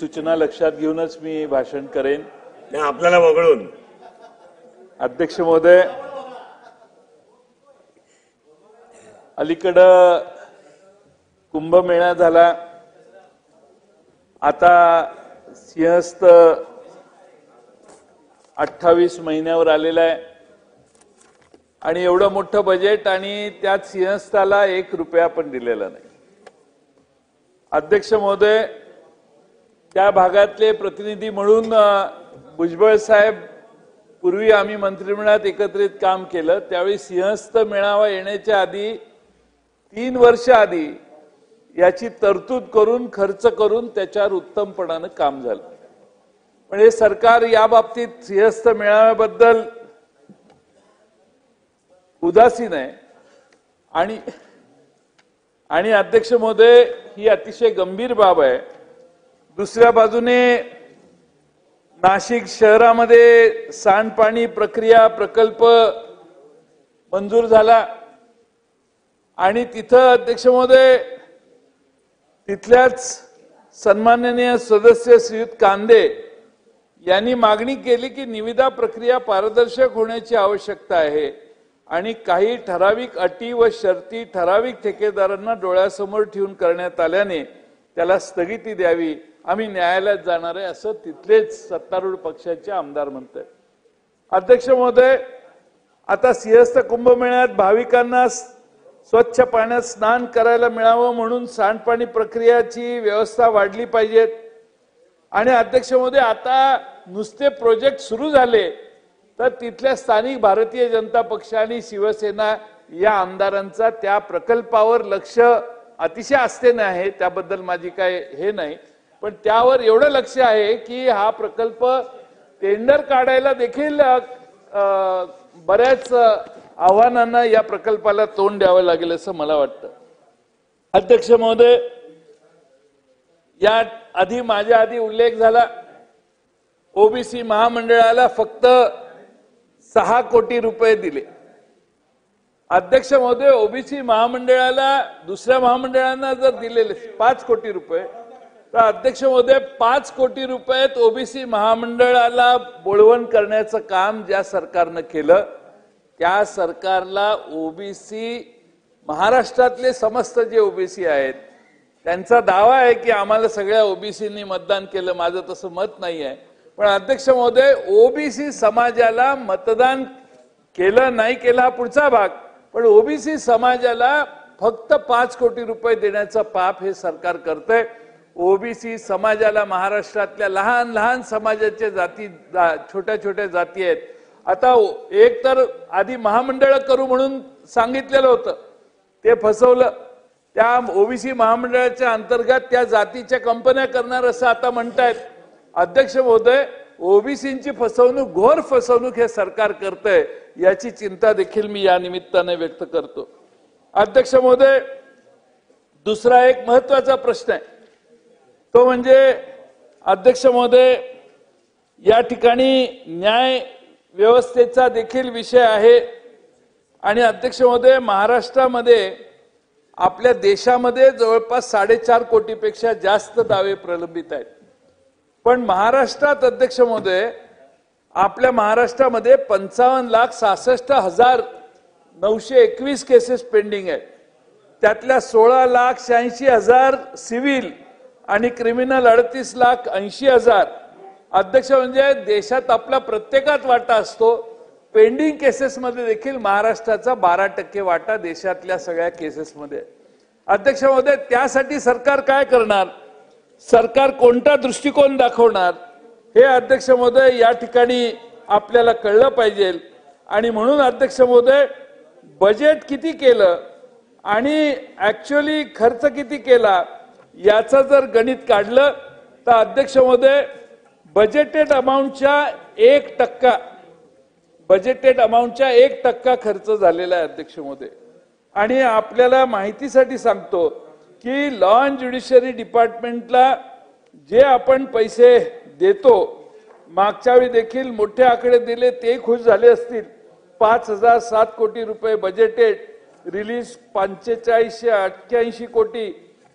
सूचना लक्षात घेऊनच मी भाषण करेन। नाही आपल्याला वगळून। अध्यक्ष महोदय, अलीकडं कुंभमेळा झाला, आता सिंहस्थ 28 महिन्यावर आलेला आहे आणि एवढं मोठं बजेट आणि त्यात सिंहस्थाला 1 रुपया पण दिलेला नाही। अध्यक्ष महोदय, त्या भागातले प्रतिनिधी म्हणून भुजबळ साहेब पूर्वी आम्ही मंत्रिमंडळात एकत्रित काम केलं, त्यावेळी सिंहस्थ मेळावा येण्याच्या आधी 3 वर्ष आधी याची तरतूद करून खर्च करून त्याच्यावर उत्तमपणाने काम झालं। पण हे सरकार या बाबतीत सिंहस्थ मेळाव्याबद्दल उदासीन आहे आणि अध्यक्ष महोदय, ही अतिशय गंभीर बाब आहे। दुसऱ्या बाजूने नाशिक शहरामध्ये सांडपाणी प्रक्रिया प्रकल्प मंजूर झाला आणि तिथं अध्यक्ष महोदय तिथल्याच सन्माननीय सदस्य श्रीयुत कांदे यांनी मागणी केली की निविदा प्रक्रिया पारदर्शक होण्याची आवश्यकता आहे आणि काही ठराविक अटी व शर्ती ठराविक ठेकेदारांना डोळ्यासमोर ठेवून करण्यात आल्याने त्याला स्थगिती द्यावी, आम्ही न्यायालयात जाणार आहे असं तिथलेच सत्तारूढ पक्षाचे आमदार म्हणतात। अध्यक्ष महोदय, आता सिंहस्थ कुंभमेळ्यात भाविकांना स्वच्छ पाण्यात स्नान करायला मिळावं म्हणून सांडपाणी प्रक्रियाची व्यवस्था वाढली पाहिजे आणि अध्यक्ष महोदय, आता नुसते प्रोजेक्ट सुरू झाले तर तिथल्या स्थानिक भारतीय जनता पक्ष आणि शिवसेना या आमदारांचा त्या प्रकल्पावर लक्ष अतिशय आस्थेने आहे, त्याबद्दल माझी काय हे नाही, पण त्यावर एवढं लक्ष आहे की हा प्रकल्प टेंडर काढायला देखील बऱ्याच आव्हानांना या प्रकल्पाला तोंड द्यावं लागेल असं मला वाटतं। अध्यक्ष महोदय, या आधी माझ्या आधी उल्लेख झाला, ओबीसी महामंडळाला फक्त 6 कोटी रुपये दिले। अध्यक्ष महोदय, ओबीसी महामंडळाला दुसऱ्या महामंडळांना जर दिलेले 5 कोटी रुपये तर अध्यक्ष महोदय 5 कोटी रुपयात ओबीसी महामंडळाला बोळवण करण्याचं काम ज्या सरकारनं केलं त्या सरकारला ओबीसी महाराष्ट्रातले समस्त जे ओबीसी आहेत त्यांचा दावा आहे की आम्हाला सगळ्या ओबीसींनी मतदान केलं, माझं तसं मत नाही आहे। पण अध्यक्ष महोदय, ओबीसी समाजाला मतदान केलं नाही केलं हा पुढचा भाग, पण ओबीसी समाजाला फक्त 5 कोटी रुपये देण्याचं पाप हे सरकार करतंय। ओबीसी समाजाला महाराष्ट्रातल्या लहान लहान समाजाच्या जाती छोट्या छोट्या जाती आहेत, आता एक तर आधी महामंडळ करू म्हणून सांगितलेलं होतं ते फसवलं, त्या ओबीसी महामंडळाच्या अंतर्गत त्या जातीच्या कंपन्या करणार असं आता म्हणतायत। अध्यक्ष महोदय, ओबीसींची फसवणूक, घोर फसवणूक हे सरकार करतंय, याची चिंता देखील मी या निमित्ताने व्यक्त करतो। अध्यक्ष महोदय, दुसरा एक महत्त्वाचा प्रश्न आहे तो म्हणजे अध्यक्ष महोदय, या ठिकाणी न्याय व्यवस्थेचा देखील विषय आहे आणि अध्यक्ष महोदय, महाराष्ट्रामध्ये आपल्या देशामध्ये जवळपास 4.5 कोटीपेक्षा जास्त दावे प्रलंबित आहेत, पण महाराष्ट्रात अध्यक्ष महोदय आपल्या महाराष्ट्रामध्ये 55,66,921 केसेस पेंडिंग आहेत, त्यातल्या 16,86,000 सिव्हिल आणि क्रिमिनल 38,80,000। अध्यक्ष म्हणजे देशात आपला प्रत्येकात वाटा असतो, पेंडिंग केसेस मध्ये देखील महाराष्ट्राचा 12% वाटा देशातल्या सगळ्या केसेस मध्ये। अध्यक्ष महोदय, त्यासाठी सरकार काय करणार, सरकार कोणता दृष्टिकोन दाखवणार हे अध्यक्ष महोदय या ठिकाणी आपल्याला कळलं पाहिजे आणि म्हणून अध्यक्ष महोदय बजेट किती केलं आणि ऍक्च्युअली खर्च किती केला याचं जर गणित काढलं तर अध्यक्ष महोदय बजेटेड अमाउंटच्या 1% खर्च झालेला आहे अध्यक्ष महोदय। आणि आपल्याला माहितीसाठी सांगतो की लॉ अँड ज्युडिशरी डिपार्टमेंटला जे आपण पैसे देतो, मागच्या वेळी देखील मोठे आकडे दिले ते खुश झाले असतील, 5,007 कोटी रुपये बजेटेड, रिलीज 4588 कोटी,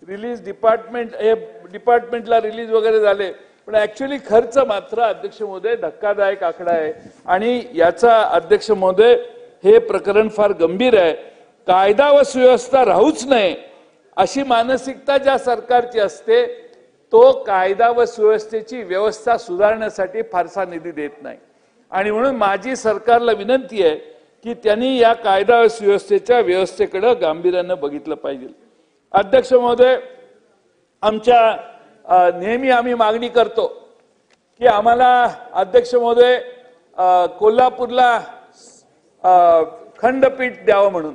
रिलीज डिपार्टमेंटला रिलीज वगैरे झाले, पण ऍक्च्युअली खर्च मात्र अध्यक्ष महोदय धक्कादायक आकडा आहे आणि याचा अध्यक्ष महोदय हे प्रकरण फार गंभीर आहे. कायदा व सुव्यवस्था राहूच नये अशी मानसिकता ज्या सरकारची असते तो कायदा व सुव्यवस्थेची व्यवस्था सुधारण्यासाठी फारसा निधी देत नाही आणि म्हणून माझी सरकारला विनंती आहे की त्यांनी या कायदा व सुव्यवस्थेच्या व्यवस्थेकडे गांभीर्याने बघितलं पाहिजे. अध्यक्ष महोदय, आमच्या नेहमी आम्ही मागणी करतो की आम्हाला अध्यक्ष महोदय कोल्हापूरला खंडपीठ द्यावं म्हणून.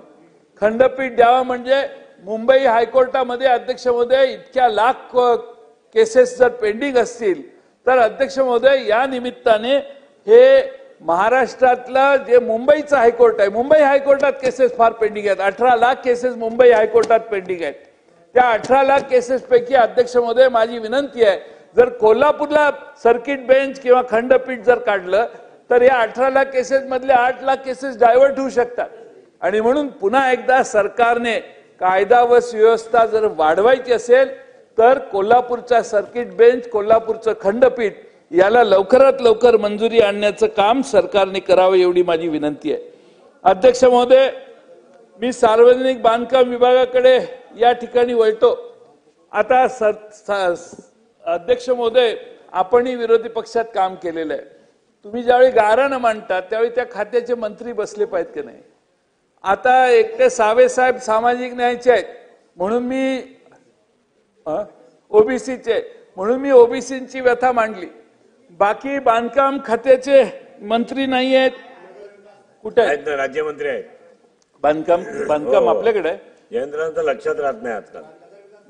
खंडपीठ द्यावं म्हणजे मुंबई हायकोर्टामध्ये अध्यक्ष महोदय इतक्या लाख केसेस जर पेंडिंग असतील तर अध्यक्ष महोदय या निमित्ताने हे महाराष्ट्रातलं जे मुंबईचं हायकोर्ट आहे, मुंबई हायकोर्टात केसेस फार पेंडिंग आहेत. 18 लाख केसेस मुंबई हायकोर्टात पेंडिंग आहेत. त्या 18 लाख केसेस पैकी अध्यक्ष महोदय माझी विनंती आहे, जर कोल्हापूरला सर्किट बेंच किंवा खंडपीठ जर काढलं तर या 18 लाख केसेस मधले 8 लाख केसेस डायव्हर्ट होऊ शकतात आणि म्हणून पुन्हा एकदा सरकारने कायदा व सुव्यवस्था जर वाढवायची असेल तर कोल्हापूरचा सर्किट बेंच, कोल्हापूरचं खंडपीठ याला लवकरात लवकर मंजुरी आणण्याचं काम सरकारने करावं एवढी माझी विनंती आहे. अध्यक्ष महोदय, मी सार्वजनिक बांधकाम विभागाकडे या ठिकाणी वळतो. आता अध्यक्ष महोदय, आपणही विरोधी पक्षात काम केलेलं आहे. तुम्ही ज्यावेळी गाऱ्हाणं मांडतात त्यावेळी त्या खात्याचे मंत्री बसले पाहिजेत की नाही. आता एकटे सावे साहेब सामाजिक न्यायाचे आहेत म्हणून मी ओबीसीचे म्हणून मी ओबीसींची व्यथा मांडली. बाकी बांधकाम खात्याचे मंत्री नाही आहेत. कुठे आहेत? राज्यमंत्री आहेत. बांधकाम आपल्याकडे आहे. यंत्रणांचं लक्षात राहत नाही आजकाल.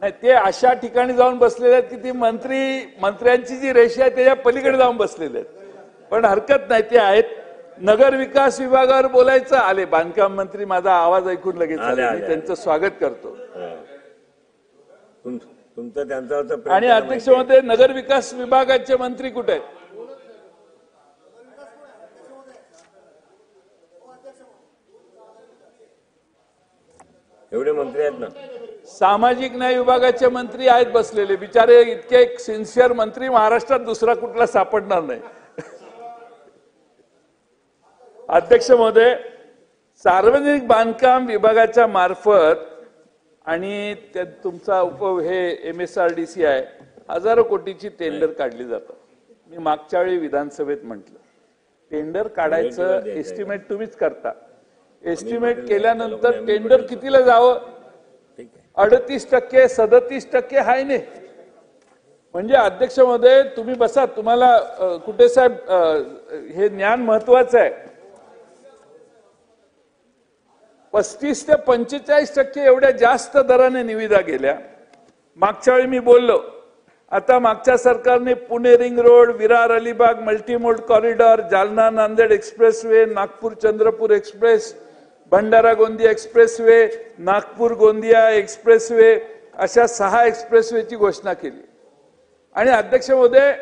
नाही, ते अशा ठिकाणी जाऊन बसलेले आहेत की ती मंत्र्यांची जी रेषा आहे त्याच्या पलीकडे जाऊन बसलेले आहेत. पण हरकत नाही, ते आहेत. नगर विकास विभागावर बोलायचं आले बांधकाम मंत्री. माझा आवाज ऐकून लगेच आले. मी त्यांचं स्वागत करतो. तुमचं त्यांचं आणि अध्यक्ष महोदय, नगर विकास विभागाचे मंत्री कुठे आहेत? एवढे मंत्री आहेत ना. सामाजिक न्याय विभागाचे मंत्री आहेत बसलेले. बिचारे इतके सिन्सिअर मंत्री महाराष्ट्रात दुसरा कुठला सापडणार नाही. अध्यक्ष महोदय, सार्वजनिक बांधकाम विभागाच्या मार्फत आणि तुमचा हे MSRDC आहे, हजारो कोटीची टेंडर काढली जातात. मी मागच्या वेळी विधानसभेत म्हटलं टेंडर काढायचं एस्टिमेट तुम्हीच करता. एस्टिमेट केल्यानंतर टेंडर कितीला जावं? 38%, 37% हाय ने. म्हणजे अध्यक्ष महोदय तुम्ही बसा, तुम्हाला कुठे साहेब हे ज्ञान महत्वाचं आहे. 35 ते 45% एवढ्या जास्त दराने निविदा गेल्या. मागच्या वेळी मी बोललो, आता मागच्या सरकारने Pune ring road, Virar Alibag multimode corridor, Jalna Nanded expressway, Nagpur Chandrapur express, Bhandara Gondia expressway, Nagpur Gondia expressway अशा 6 एक्सप्रेसवेची घोषणा केली. आणि अध्यक्ष महोदय,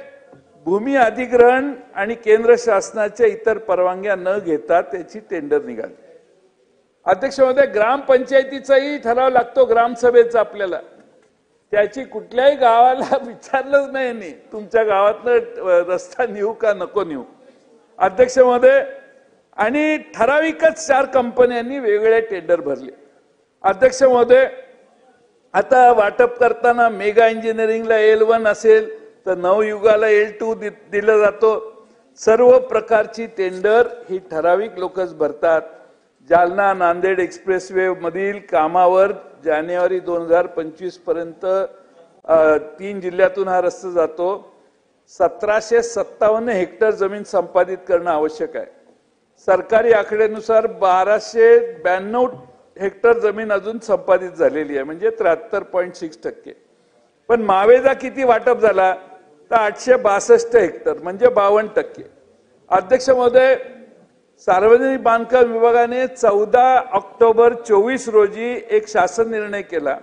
भूमी अधिग्रहण आणि केंद्र शासनाच्या इतर परवानग्या न घेता त्याची टेंडर निघाली. अध्यक्ष महोदय, ग्रामपंचायतीचाही ठराव लागतो ग्रामसभेचा आपल्याला. त्याची कुठल्याही गावाला विचारलंच नाही तुमच्या गावातनं रस्ता नेऊ का नको नेऊ. अध्यक्ष महोदय, आणि ठराविकच 4 कंपन्यांनी वेगवेगळे टेंडर भरले. अध्यक्ष महोदय, आता वाटप करताना मेगा इंजिनिअरिंगला L1 असेल तर नवयुगाला L2 दिलं जातो. सर्व प्रकारची टेंडर ही ठराविक लोकच भरतात. जालना नांदेड एक्सप्रेसवे मधील कामावर जानेवारी 2025 पर्यंत 3 जिल्ह्यातून हा रस्ता जातो. 1757 हेक्टर जमीन संपादित करणं आवश्यक आहे. सरकारी आकड्यानुसार 1292 हेक्टर जमीन अजून संपादित झालेली आहे, म्हणजे 73.6%. पण मावेजा किती वाटप झाला तर 862 हेक्टर म्हणजे 52%. अध्यक्ष महोदय, सार्वजनिक बांधकाम विभागाने 14 ऑक्टोबर 2024 रोजी एक शासन निर्णय केला.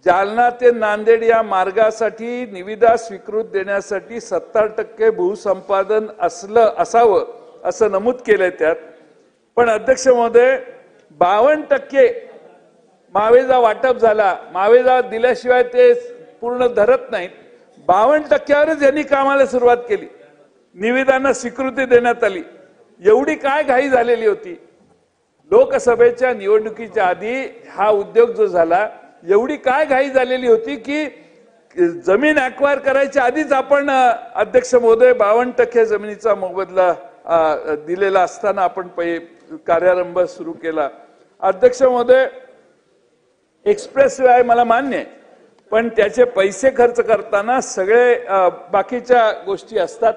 जालना ते नांदेड या मार्गासाठी निविदा स्वीकृत देण्यासाठी 70% भूसंपादन असावं असं नमूद केलंय त्यात. पण अध्यक्ष महोदय, 52% मावेजा वाटप झाला, मावेजा दिल्याशिवाय ते पूर्ण धरत नाहीत. 52% यांनी कामाला सुरुवात केली. निविदांना स्वीकृती देण्यात आली. एवढी काय घाई झालेली होती? लोकसभेच्या निवडणुकीच्या आधी हा उद्योग जो झाला, एवढी काय घाई झालेली होती की जमीन अक्वायर करायच्या आधीच आपण अध्यक्ष महोदय 52% जमिनीचा मोबदला दिलेला असताना आपण कार्यारंभ सुरू केला. अध्यक्ष महोदय, एक्सप्रेस वे आहे मला मान्य आहे, पण त्याचे पैसे खर्च करताना सगळे बाकीच्या गोष्टी असतात.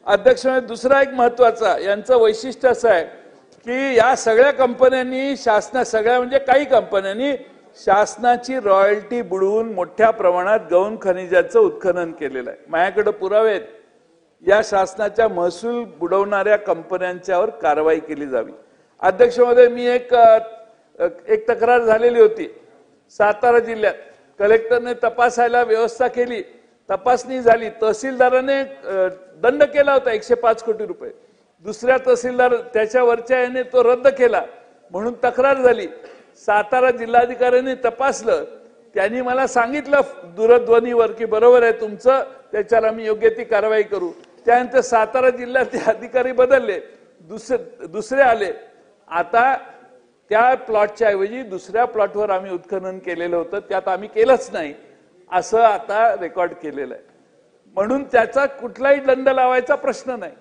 अध्यक्ष महोदय, दुसरा एक महत्वाचा यांचं वैशिष्ट्य असं आहे की या सगळ्या कंपन्यांनी सगळ्या म्हणजे काही कंपन्यांनी शासनाची रॉयल्टी बुडवून मोठ्या प्रमाणात गौण खनिजाचं उत्खनन केलेलं आहे. माझ्याकडे पुरावे आहेत. या शासनाच्या महसूल बुडवणाऱ्या कंपन्यांच्यावर कारवाई केली जावी. अध्यक्ष महोदय, मी एक तक्रार झालेली होती सातारा जिल्ह्यात. कलेक्टरने तपासायला व्यवस्था केली, तपासणी झाली, तहसीलदाराने दंड केला होता 105 कोटी रुपये. दुसऱ्या तहसीलदार त्याच्यावरच्या याने तो रद्द केला म्हणून तक्रार झाली. सातारा जिल्हाधिकाऱ्यांनी तपासलं, त्यांनी मला सांगितलं दूरध्वनीवर की बरोबर आहे तुमचं, त्याच्यावर आम्ही योग्य ती कारवाई करू. त्यानंतर सातारा जिल्ह्याचे अधिकारी बदलले, दुसरे आले. आता त्या प्लॉटच्या ऐवजी दुसऱ्या प्लॉटवर आम्ही उत्खनन केलेलं होतं, त्यात आम्ही केलंच नाही असं आता रेकॉर्ड केलेलं आहे. म्हणून त्याचा कुठलाही दंड लावायचा प्रश्न नाही.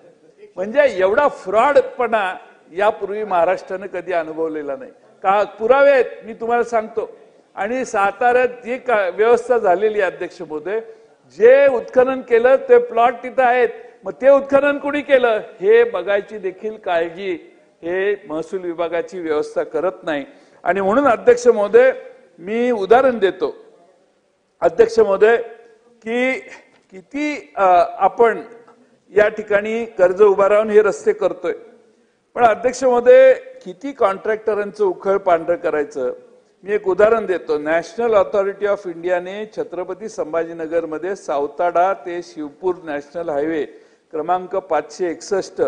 म्हणजे एवढा फ्रॉडपणा यापूर्वी महाराष्ट्राने कधी अनुभवलेला नाही. का पुरावे आहेत मी तुम्हाला सांगतो. आणि साताऱ्यात जी व्यवस्था झालेली अध्यक्ष महोदय, जे उत्खनन केलं ते प्लॉट तिथं आहेत, मग ते उत्खनन कुणी केलं हे बघायची देखील काळजी हे महसूल विभागाची व्यवस्था करत नाही. आणि म्हणून अध्यक्ष महोदय, मी उदाहरण देतो अध्यक्ष महोदय की किती आपण या ठिकाणी कर्ज उभा राहून हे रस्ते करतोय, पण अध्यक्ष महोदय किती कॉन्ट्रॅक्टरांचं उखळ पांढरं करायचं. मी एक उदाहरण देतो. नॅशनल ऑथॉरिटी ऑफ इंडियाने छत्रपती संभाजीनगर मध्ये सावताडा ते शिवपूर नॅशनल हायवे क्रमांक 561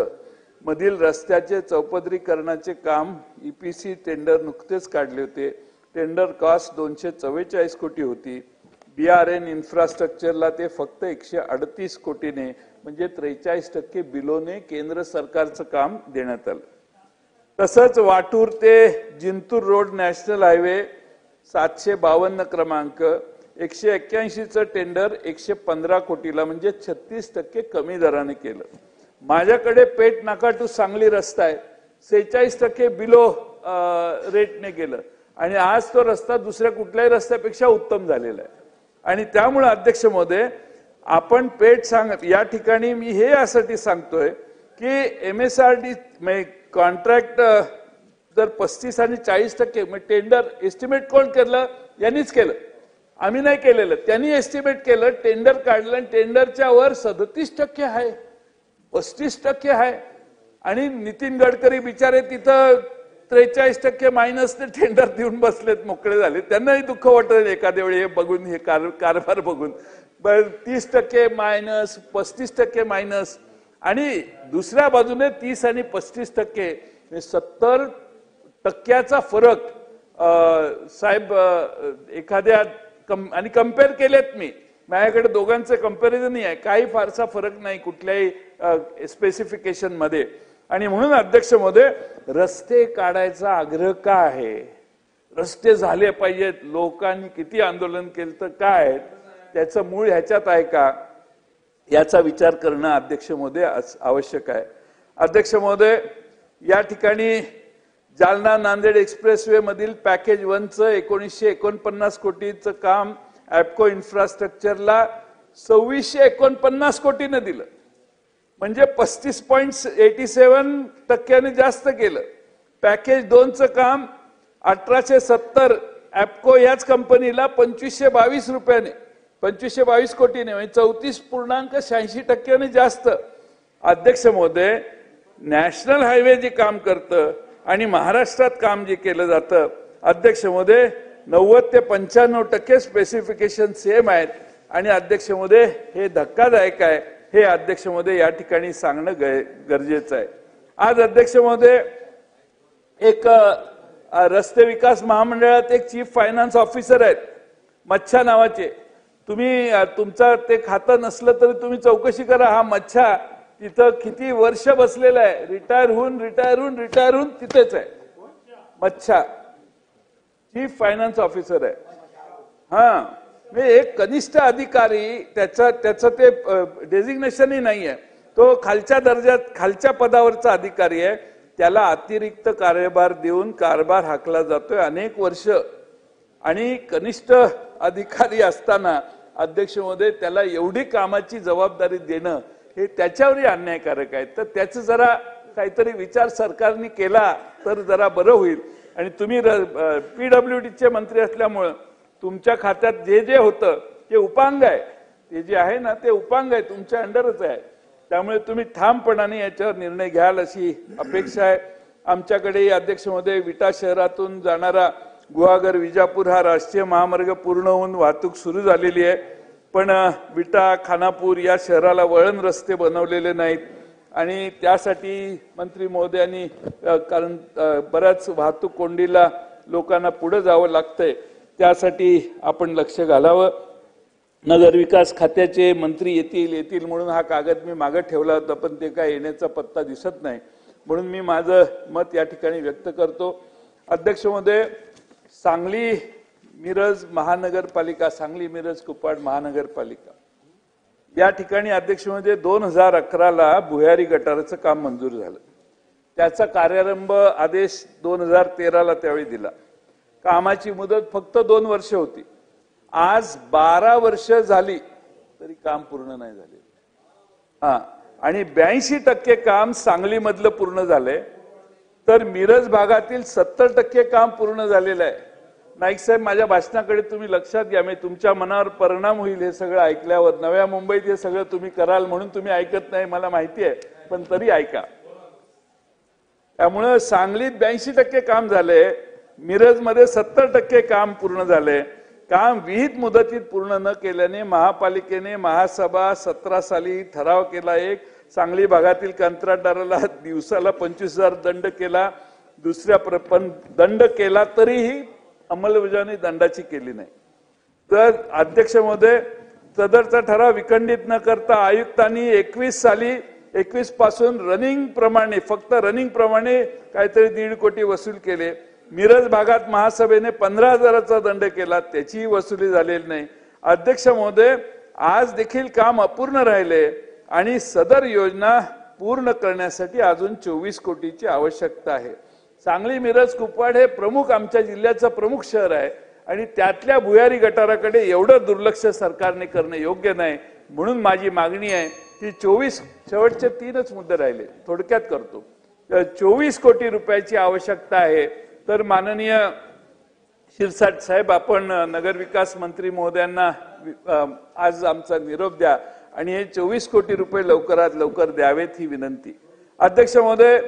मधील रस्त्याचे चौपदरीकरणाचे काम EPC टेंडर नुकतेच काढले होते. टेंडर कॉस्ट 244 कोटी होती. BRN इन्फ्रास्ट्रक्चरला ते फक्त 138 कोटीने म्हणजे 43% बिलोने केंद्र सरकारचं काम देण्यात आलं. तसंच वाटूर ते जिंतूर रोड नॅशनल हायवे 752 क्रमांक 181चं टेंडर 115 कोटीला म्हणजे 36% कमी दराने केलं. माझ्याकडे पेठ नाका टू सांगली रस्ता आहे, 46% बिलो रेटने गेलं आणि आज तो रस्ता दुसऱ्या कुठल्याही रस्त्यापेक्षा उत्तम झालेला आहे. आणि त्यामुळे अध्यक्ष महोदय, आपण पेठ या ठिकाणी मी हे यासाठी सांगतोय की MSRD कॉन्ट्रॅक्ट जर 35 आणि 40% टेंडर एस्टिमेट कोण केलं? यांनीच केलं, आम्ही नाही केलेलं. त्यांनी एस्टिमेट केलं, टेंडर काढलं आणि टेंडरच्या वर 37% आहे, 35% आहे. आणि नितीन गडकरी बिचारे तिथं 43% मायनस ते टेंडर देऊन बसलेत, मोकळे झाले. त्यांनाही दुःख वाटत एखाद्या वेळी हे बघून, हे कारभार बघून. 30% मायनस, 35% मायनस. आणि दुसऱ्या बाजूने 30 आणि 35% 70% फरक साहेब एखाद्या आणि कम्पेअर केलेत मी. माझ्याकडे दोघांचे कंपॅरिझन आहे, काही फारसा फरक नाही कुठल्याही स्पेसिफिकेशन मध्ये. आणि म्हणून अध्यक्ष महोदय, रस्ते काढायचा आग्रह का आहे? रस्ते झाले पाहिजेत. लोकांनी किती आंदोलन केलं तर काय त्याचं मूळ ह्याच्यात आहे का, याचा विचार करणं अध्यक्ष महोदय आवश्यक आहे. अध्यक्ष महोदय, या ठिकाणी जालना नांदेड एक्सप्रेसवे मधील पॅकेज 1चं 1949 कोटीचं काम ॲपको इन्फ्रास्ट्रक्चरला 2649 कोटीने दिलं, म्हणजे 35.87% जास्त केलं. पॅकेज 2चं काम 1870 ॲपको याच कंपनीला 2522 रुपयाने, 2522 कोटीने म्हणजे 34.86% जास्त. अध्यक्ष महोदय, नॅशनल हायवे जे काम करतं आणि महाराष्ट्रात काम जे केलं जातं, अध्यक्ष महोदय 90 ते 95% स्पेसिफिकेशन सेम आहेत. आणि अध्यक्ष महोदय, हे धक्कादायक आहे, हे अध्यक्ष महोदय या ठिकाणी सांगणं गरजेचं आहे. आज अध्यक्ष महोदय, एक रस्ते विकास महामंडळात एक चीफ फायनान्स ऑफिसर आहेत मच्छा नावाचे. तुम्ही तुमचं ते खातं नसलं तरी तुम्ही चौकशी करा. हा मच्छा तिथं किती वर्ष बसलेला आहे. रिटायर होऊन तिथेच आहे. मच्छा चीफ फायनान्स ऑफिसर आहे. हा म्हणजे एक कनिष्ठ अधिकारी त्याचं ते डेझिग्नेशनही नाही आहे. तो खालच्या दर्जात खालच्या पदावरचा अधिकारी आहे. त्याला अतिरिक्त कार्यभार देऊन कारभार हाकला जातोय अनेक वर्ष. आणि कनिष्ठ अधिकारी असताना अध्यक्ष महोदय त्याला एवढी कामाची जबाबदारी देणं हे त्याच्यावरही अन्यायकारक आहे. तर त्याचं जरा काहीतरी विचार सरकारने केला तर जरा बरं होईल. आणि तुम्ही PWDचे मंत्री असल्यामुळं तुमच्या खात्यात जे जे होतं ते उपांग आहे. ते जे आहे ना ते उपांग आहे तुमच्या अंडरच आहे. त्यामुळे तुम्ही ठामपणाने याच्यावर निर्णय घ्याल अशी अपेक्षा आहे. आमच्याकडे अध्यक्ष महोदय विटा शहरातून जाणारा गुहागर विजापूर हा राष्ट्रीय महामार्ग पूर्ण होऊन वाहतूक सुरू झालेली आहे. पण विटा खानापूर या शहराला वळण रस्ते बनवलेले नाहीत. आणि त्यासाठी मंत्री महोदयांनी कारण बऱ्याच वाहतूक कोंडीला लोकांना पुढे जावं लागतंय त्यासाठी आपण लक्ष घालावं. नगरविकास खात्याचे मंत्री येतील म्हणून हा कागद मी मागे ठेवला होता पण ते काय येण्याचा पत्ता दिसत नाही. म्हणून मी माझं मत या ठिकाणी व्यक्त करतो. अध्यक्ष महोदय, सांगली मिरज महानगरपालिका, सांगली मिरज कुपवाड महानगरपालिका या ठिकाणी अध्यक्ष महोदय 2011ला भुयारी गटाराचं काम मंजूर झालं. त्याचा कार्यारंभ आदेश 2013ला त्यावेळी दिला. कामाची मुदत फक्त 2 वर्ष होती. आज 12 वर्ष झाली तरी काम पूर्ण नाही झाले. आणि 82% काम सांगलीमधलं पूर्ण झालंय. तर मिरज भागातील 70% काम पूर्ण झालेलं आहे. नाईक साहेब, माझ्या भाषणाकडे तुम्ही लक्षात घ्या. मी तुमच्या मनावर परिणाम होईल हे सगळं ऐकल्यावर. नव्या मुंबईत हे सगळं तुम्ही कराल म्हणून तुम्ही ऐकत नाही मला माहिती आहे, पण तरी ऐका. त्यामुळे सांगलीत 82% काम झाले, मिरजमध्ये 70% काम पूर्ण झाले. काम विहित मुदतीत पूर्ण न केल्याने महापालिकेने महासभा 17 साली ठराव केला. एक सांगली भागातील कंत्राटदाराला दिवसाला 25,000 दंड केला. दुसऱ्या पण दंड केला तरीही अंमलबजावणी दंडाची केली नाही. तर अध्यक्ष महोदय, सदरचा ठराव विखंडित न करता आयुक्तांनी 21 पासून फक्त रनिंग प्रमाणे काहीतरी 1.5 कोटी वसूल केले. मिरज भागात महासभेने 15,000चा दंड केला, त्याचीही वसुली झालेली नाही. अध्यक्ष महोदय, आज देखील काम अपूर्ण राहिले आणि सदर योजना पूर्ण करण्यासाठी अजून 24 कोटीची आवश्यकता आहे. सांगली मिरज कुपवाड हे प्रमुख आमच्या जिल्ह्याचं प्रमुख शहर आहे आणि त्यातल्या भुयारी गटाराकडे एवढं दुर्लक्ष सरकारने करणं योग्य नाही. म्हणून माझी मागणी आहे ती 24 शेवटचे 3च मुद्दे राहिले, थोडक्यात करतो. 24 कोटी रुपयाची आवश्यकता आहे. तर माननीय शिरसाट साहेब, आपण नगरविकास मंत्री महोदयांना आज आमचा निरोप द्या आणि हे 24 कोटी रुपये लवकरात लवकर द्यावेत ही विनंती. अध्यक्ष महोदय,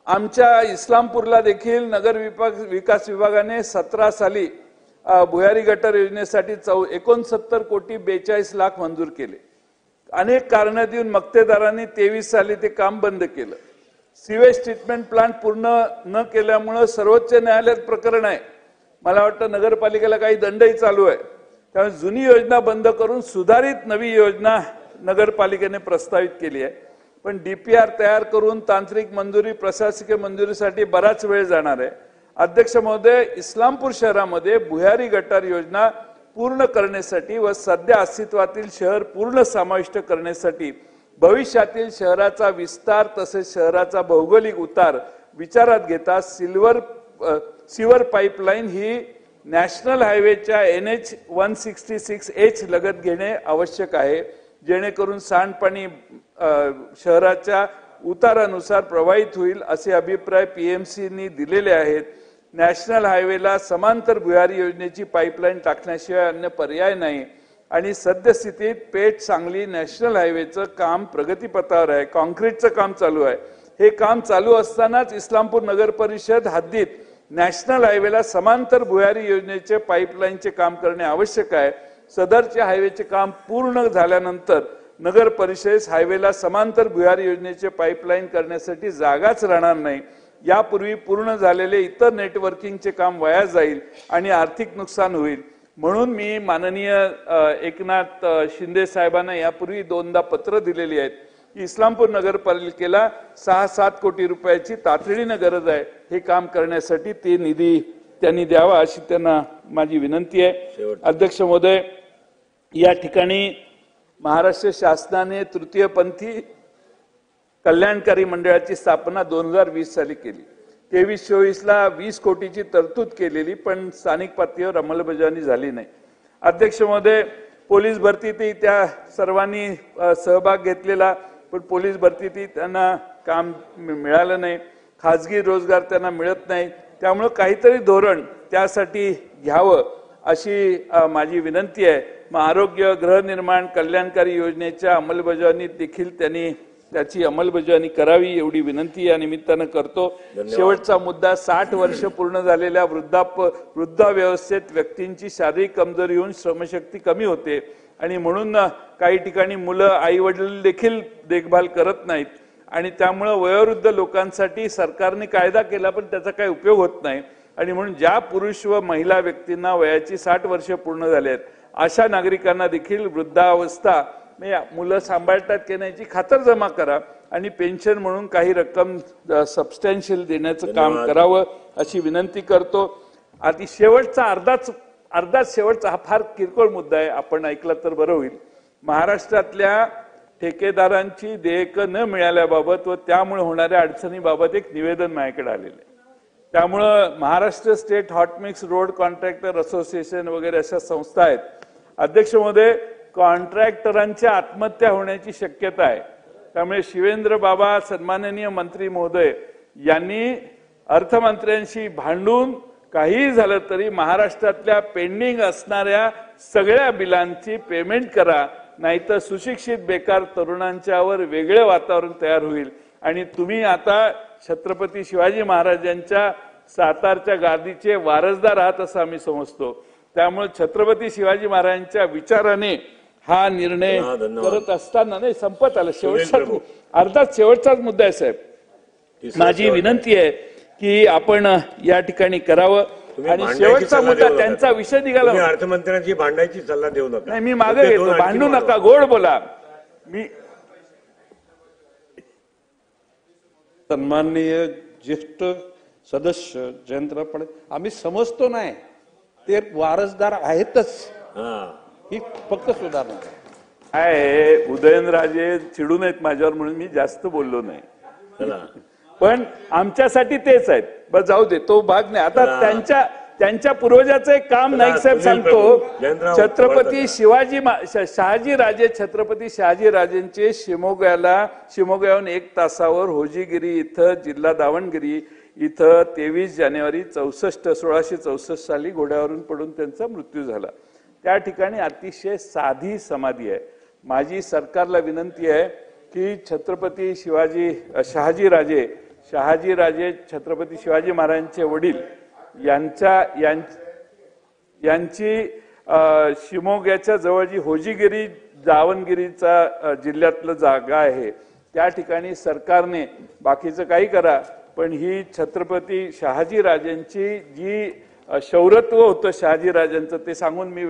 आमच्या इस्लामपूरला देखील नगर विकास विभागाने 17 साली भुयारी गटार योजनेसाठी 69 कोटी 42 लाख मंजूर केले. अनेक कारण देऊन मक्तेदारांनी 23 साली ते काम बंद केलं. सिवेज ट्रीटमेंट प्लांट पूर्ण न केल्यामुळे सर्वोच्च न्यायालयात प्रकरण आहे. मला वाटतं नगरपालिकेला काही दंडही चालू आहे. त्यामुळे जुनी योजना बंद करून सुधारित नवी योजना नगरपालिकेने प्रस्तावित केली आहे. पण DPR तयार करून तांत्रिक मंजुरी प्रशासकीय मंजुरीसाठी बराच वेळ जाणार आहे. अध्यक्ष महोदय, इस्लामपूर शहरामध्ये भुयारी गटार योजना पूर्ण करण्यासाठी व सध्या अस्तित्वातील शहर पूर्ण समाविष्ट करण्यासाठी भविष्यातील शहराचा विस्तार तसेच शहराचा भौगोलिक उतार विचारात घेता सिवर पाईपलाईन ही नॅशनल हायवेच्या NH 166H लगत घेणे आवश्यक आहे, जेणेकरून सांडपाणी शहराच्या उतारानुसार प्रवाहित होईल असे अभिप्राय PMCनी दिलेले आहेत. नॅशनल हायवेला समांतर भुयारी योजनेची पाईपलाईन टाकण्याशिवाय अन्य पर्याय नाही आणि सद्यस्थितीत पेठ सांगली नॅशनल हायवेचं काम प्रगतीपथावर आहे. कॉन्क्रीटचं काम चालू आहे. हे काम चालू असतानाच इस्लामपूर नगर परिषद हद्दीत नॅशनल हायवेला समांतर भुयारी योजनेचे पाईपलाईनचे काम करणे आवश्यक आहे. सदरचे हायवेचे काम पूर्ण झाल्यानंतर नगर परिषदेस हायवेला समांतर भुयारी योजनेचे पाईपलाईन करण्यासाठी जागाच राहणार नाही. यापूर्वी पूर्ण झालेले इतर नेटवर्किंगचे काम वाया जाईल आणि आर्थिक नुकसान होईल. म्हणून मी माननीय एकनाथ शिंदे साहेबांना यापूर्वी 2दा पत्र दिलेली आहेत की इस्लामपूर नगरपालिकेला 6-7 कोटी रुपयाची तातडीने गरज आहे. हे काम करण्यासाठी ते निधी त्यांनी द्यावा अशी त्यांना माझी विनंती आहे. अध्यक्ष महोदय, या ठिकाणी महाराष्ट्र शासनाने तृतीयपंथी कल्याणकारी मंडळाची स्थापना 2020 साली केली. 23-24ला 20 कोटीची तरतूद केलेली, पण स्थानिक पातळीवर अंमलबजावणी झाली नाही. अध्यक्ष महोदय, पोलीस भरतीतही त्या सर्वांनी सहभाग घेतलेला, पण पोलीस भरतीतही त्यांना काम मिळालं नाही. खाजगी रोजगार त्यांना मिळत नाही. त्यामुळे काहीतरी धोरण त्यासाठी घ्यावं अशी माझी विनंती आहे. मग आरोग्य, गृहनिर्माण, कल्याणकारी योजनेच्या अंमलबजावणीत देखील त्यांनी त्याची अंमलबजावणी करावी एवढी विनंती या निमित्तानं करतो. शेवटचा मुद्दा, 60 वर्ष पूर्ण झालेल्या वृद्धावस्थेत व्यक्तींची शारीरिक कमजोरी होऊन श्रमशक्ती कमी होते आणि म्हणून काही ठिकाणी मुलं आई वडील देखील देखभाल करत नाहीत आणि त्यामुळे वयोवृद्ध लोकांसाठी सरकारने कायदा केला, पण त्याचा काही उपयोग होत नाही. आणि म्हणून ज्या पुरुष व महिला व्यक्तींना वयाची 60 वर्ष पूर्ण झाली आहेत अशा नागरिकांना देखील वृद्धावस्था मुलं सांभाळतात की नाहीची खातरजमा करा आणि पेन्शन म्हणून काही रक्कम सबस्टॅन्शियल देण्याचं काम करावं अशी विनंती करतो. आधी शेवटचा शेवटचा हा फार किरकोळ मुद्दा आहे, आपण ऐकला तर बरं होईल. महाराष्ट्रातल्या ठेकेदारांची देयकं न मिळाल्याबाबत व त्यामुळे होणाऱ्या अडचणीबाबत एक निवेदन माझ्याकडे आलेलं आहे. त्यामुळं Maharashtra state hot mix road contractor association वगैरे अशा संस्था आहेत. अध्यक्ष महोदय, कॉन्ट्रॅक्टरांच्या आत्महत्या होण्याची शक्यता आहे. त्यामुळे शिवेंद्र बाबा सन्माननीय मंत्री महोदय यांनी अर्थमंत्र्यांशी भांडून काही झालं तरी महाराष्ट्रातल्या पेंडिंग असणाऱ्या सगळ्या बिलांची पेमेंट करा, नाहीतर सुशिक्षित बेकार तरुणांच्यावर वेगळे वातावरण तयार होईल. आणि तुम्ही आता छत्रपती शिवाजी महाराजांच्या सातारच्या गादीचे वारसदार आहात असं आम्ही समजतो. त्यामुळे छत्रपती शिवाजी महाराजांच्या विचाराने हा निर्णय करत असताना नाही संपत आलं. शेवटचाच मुद्दा आहे साहेब. माझी विनंती आहे की आपण या ठिकाणी करावं. आणि शेवटचा मुद्दा त्यांचा विषय निघाला. अर्थमंत्र्यांची भांडायची सल्ला देऊ नका. नाही, मी मागे घेतो. भांडू नका, गोड बोला. मी सन्माननीय ज्येष्ठ सदस्य जयंतराव पाटील, आम्ही समजतो नाही ते वारसदार आहेतच, ही फक्त सुधारणा आहे. उदयनराजे चिडू नयेत माझ्यावर म्हणून मी जास्त बोललो नाही, पण आमच्यासाठी तेच आहेत. बस जाऊ दे, तो भाग नाही. आता त्यांच्या पूर्वजाचं एक काम नाईक साहेब सांगतो. छत्रपती शहाजी राजेंचे शिमोग्याहून 1 तासावर होजीगिरी इथं जिल्हा दावणगिरी इथं 23 जानेवारी 1664 साली घोड्यावरून पडून त्यांचा मृत्यू झाला. त्या ठिकाणी अतिशय साधी समाधी आहे. माझी सरकारला विनंती आहे की छत्रपती शहाजी राजे छत्रपती शिवाजी महाराजांचे वडील यांची शिमोग्याच्या जवळ जी होजीगिरी दावणगिरीचा जिल्ह्यातलं जागा आहे त्या ठिकाणी सरकारने बाकीचं काही करा, पण ही छत्रपती शहाजी राजांची जी शौरत्व होतं शहाजी राजांचं ते सांगून मी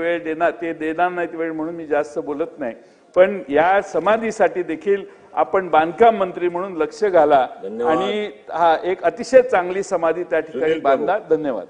ते देणार नाहीत वेळ म्हणून मी जास्त बोलत नाही. पण या समाधीसाठी देखील आपण बांधकाम मंत्री म्हणून लक्ष घाला आणि हा एक अतिशय चांगली समाधी त्या ठिकाणी बांधा. धन्यवाद.